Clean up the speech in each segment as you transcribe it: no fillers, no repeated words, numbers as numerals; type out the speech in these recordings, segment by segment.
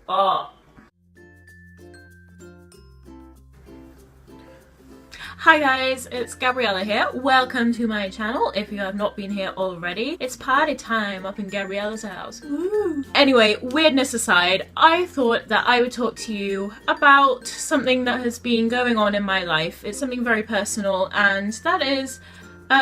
Oh. Hi guys, it's Gabriella here. Welcome to my channel. If you have not been here already, it's party time up in Gabriella's house. Woo. Anyway, weirdness aside, I thought that I would talk to you about something that has been going on in my life. It's something very personal, and that is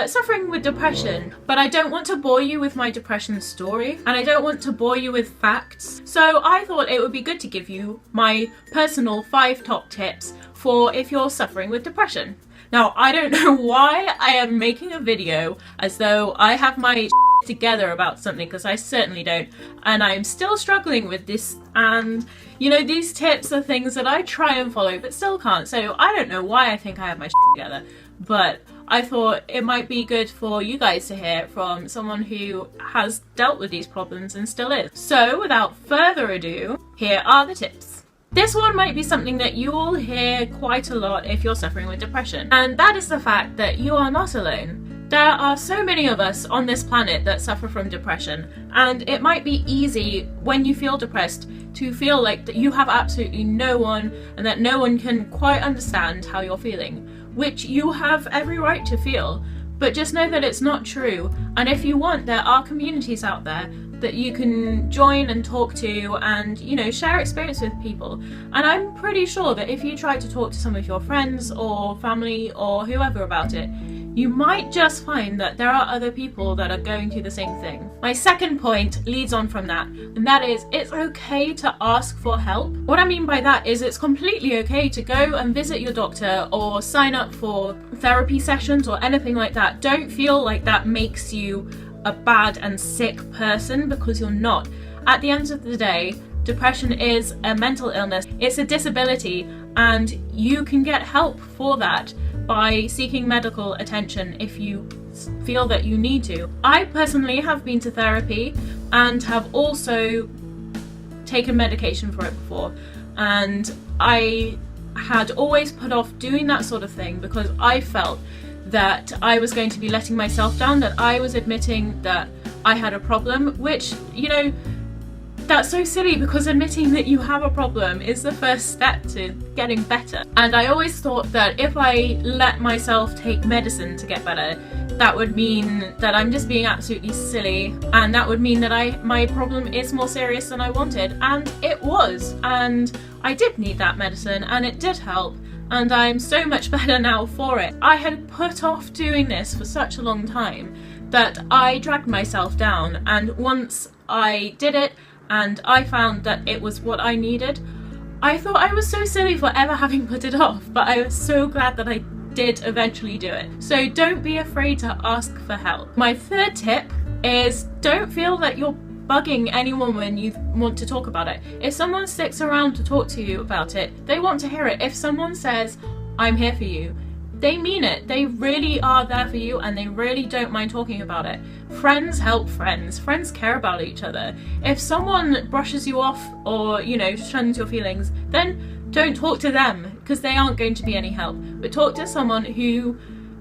suffering with depression. But I don't want to bore you with my depression story, and I don't want to bore you with facts. So I thought it would be good to give you my personal 5 top tips for if you're suffering with depression. Now, I don't know why I am making a video as though I have my together about something, because I certainly don't, and I'm still struggling with this, and you know, these tips are things that I try and follow but still can't, so I don't know why I think I have my together, but I thought it might be good for you guys to hear from someone who has dealt with these problems and still is. So without further ado, here are the tips. This one might be something that you all hear quite a lot if you're suffering with depression, and that is the fact that you are not alone. There are so many of us on this planet that suffer from depression, and it might be easy when you feel depressed to feel like that you have absolutely no one and that no one can quite understand how you're feeling, which you have every right to feel, but just know that it's not true. And if you want, there are communities out there that you can join and talk to and, you know, share experience with people. And I'm pretty sure that if you try to talk to some of your friends or family or whoever about it, you might just find that there are other people that are going through the same thing. My second point leads on from that, and that is it's okay to ask for help. What I mean by that is it's completely okay to go and visit your doctor or sign up for therapy sessions or anything like that. Don't feel like that makes you a bad and sick person, because you're not. At the end of the day, depression is a mental illness. It's a disability, and you can get help for that by seeking medical attention if you feel that you need to. I personally have been to therapy and have also taken medication for it before, and I had always put off doing that sort of thing because I felt that I was going to be letting myself down, that I was admitting that I had a problem, which, you know, that's so silly, because admitting that you have a problem is the first step to getting better. And I always thought that if I let myself take medicine to get better, that would mean that I'm just being absolutely silly, and that would mean that my problem is more serious than I wanted, and it was, and I did need that medicine and it did help, and I'm so much better now for it. I had put off doing this for such a long time that I dragged myself down, and once I did it and I found that it was what I needed, I thought I was so silly for ever having put it off, but I was so glad that I did eventually do it. So don't be afraid to ask for help. My third tip is don't feel that you're bugging anyone when you want to talk about it. If someone sticks around to talk to you about it, they want to hear it. If someone says, I'm here for you, they mean it. They really are there for you, and they really don't mind talking about it. Friends help friends. Friends care about each other. If someone brushes you off or, you know, shuns your feelings, then don't talk to them, because they aren't going to be any help. But talk to someone who,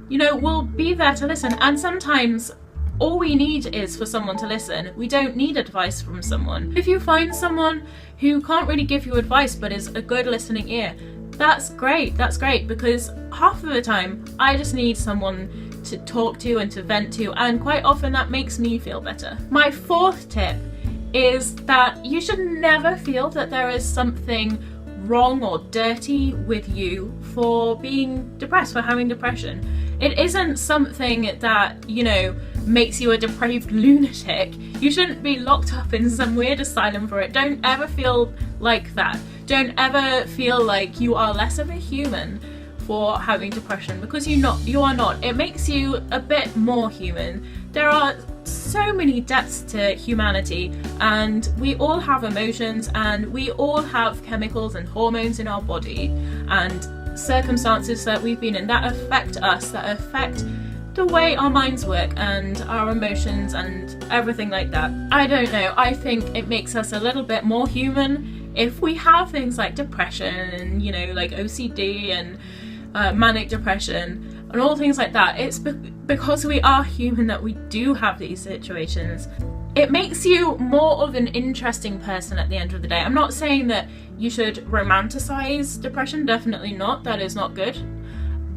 you know, will be there to listen. And sometimes all we need is for someone to listen. We don't need advice from someone. If you find someone who can't really give you advice but is a good listening ear, that's great, because half of the time I just need someone to talk to and to vent to, and quite often that makes me feel better. My fourth tip is that you should never feel that there is something wrong or dirty with you for being depressed, for having depression. It isn't something that, you know, makes you a depraved lunatic. You shouldn't be locked up in some weird asylum for it. Don't ever feel like that. Don't ever feel like you are less of a human for having depression, because you are not. It makes you a bit more human. There are so many depths to humanity, and we all have emotions, and we all have chemicals and hormones in our body and circumstances that we've been in that affect us, that affect the way our minds work and our emotions and everything like that. I don't know, I think it makes us a little bit more human if we have things like depression and, you know, like OCD and manic depression and all things like that. It's because we are human that we do have these situations. it makes you more of an interesting person at the end of the day. I'm not saying that you should romanticize depression, definitely not, that is not good.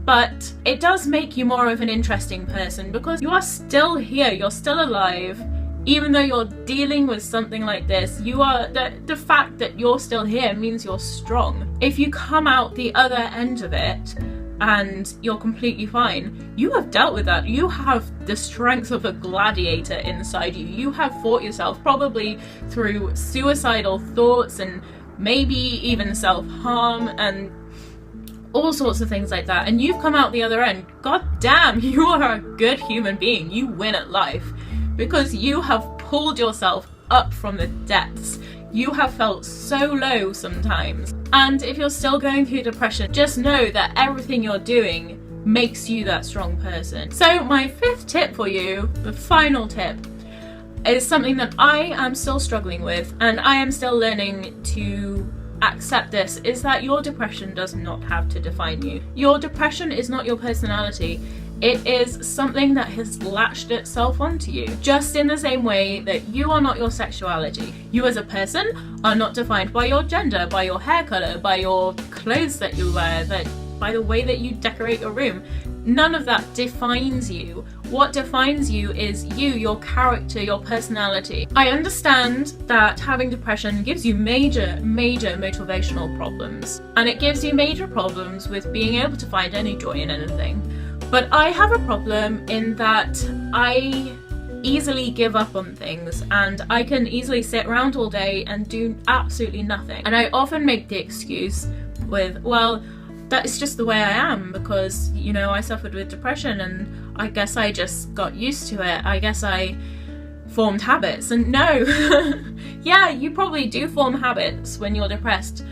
But it does make you more of an interesting person because you are still here, you're still alive. Even though you're dealing with something like this, you are the fact that you're still here means you're strong. If you come out the other end of it and you're completely fine, you have dealt with that. You have the strength of a gladiator inside you. You have fought yourself probably through suicidal thoughts and maybe even self-harm and all sorts of things like that. And you've come out the other end. God damn, you are a good human being. You win at life. Because you have pulled yourself up from the depths. You have felt so low sometimes. And if you're still going through depression, just know that everything you're doing makes you that strong person. So my 5th tip for you, the final tip, is something that I am still struggling with and I am still learning to accept this, is that your depression does not have to define you. Your depression is not your personality. It is something that has latched itself onto you, just in the same way that you are not your sexuality. You as a person are not defined by your gender, by your hair color, by your clothes that you wear, by the way that you decorate your room. None of that defines you. What defines you is you, your character, your personality. I understand that having depression gives you major motivational problems, and it gives you major problems with being able to find any joy in anything. But I have a problem in that I easily give up on things and I can easily sit around all day and do absolutely nothing. And I often make the excuse with, well, that is just the way I am because, you know, I suffered with depression and I guess I just got used to it. I guess I formed habits. And no, yeah, you probably do form habits when you're depressed.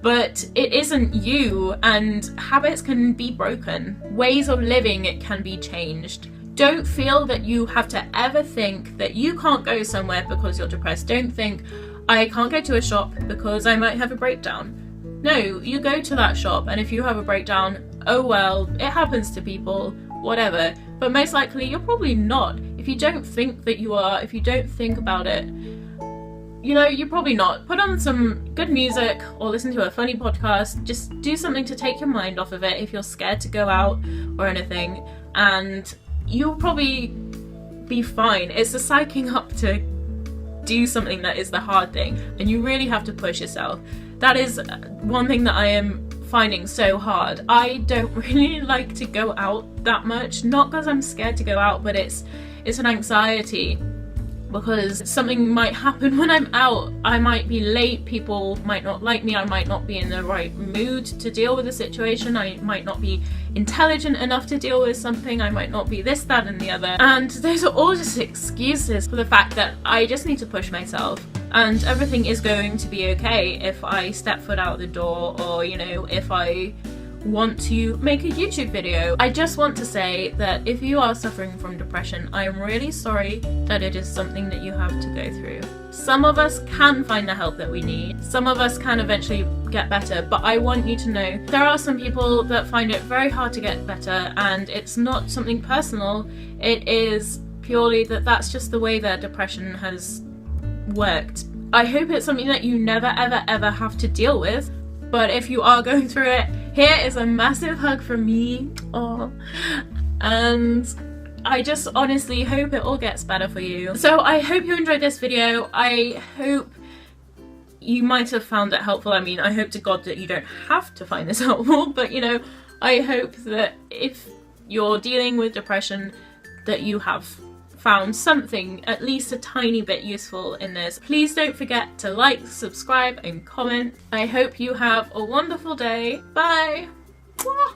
But it isn't you, and habits can be broken. Ways of living can be changed. Don't feel that you have to ever think that you can't go somewhere because you're depressed. Don't think, I can't go to a shop because I might have a breakdown. No, you go to that shop, and if you have a breakdown, oh well, it happens to people, whatever. But most likely you're probably not. If you don't think that you are, if you don't think about it, you know, you're probably not. Put on some good music or listen to a funny podcast. Just do something to take your mind off of it if you're scared to go out or anything, and you'll probably be fine. It's the psyching up to do something that is the hard thing, and you really have to push yourself. That is one thing that I am finding so hard. I don't really like to go out that much, not because I'm scared to go out, but it's an anxiety. Because something might happen when I'm out. I might be late, people might not like me, I might not be in the right mood to deal with the situation, I might not be intelligent enough to deal with something, I might not be this, that and the other. And those are all just excuses for the fact that I just need to push myself. And everything is going to be okay if I step foot out the door, or, you know, if I want to make a YouTube video. I just want to say that if you are suffering from depression, I am really sorry that it is something that you have to go through. Some of us can find the help that we need. Some of us can eventually get better, but I want you to know there are some people that find it very hard to get better, and it's not something personal. It is purely that that's just the way that depression has worked. I hope it's something that you never ever have to deal with, but if you are going through it, here is a massive hug from me. Oh, and I just honestly hope it all gets better for you. So I hope you enjoyed this video. I hope you might have found it helpful. I mean, I hope to God that you don't have to find this helpful, but you know, I hope that if you're dealing with depression, that you have found something at least a tiny bit useful in this. Please don't forget to like, subscribe and comment. I hope you have a wonderful day. Bye! Mwah!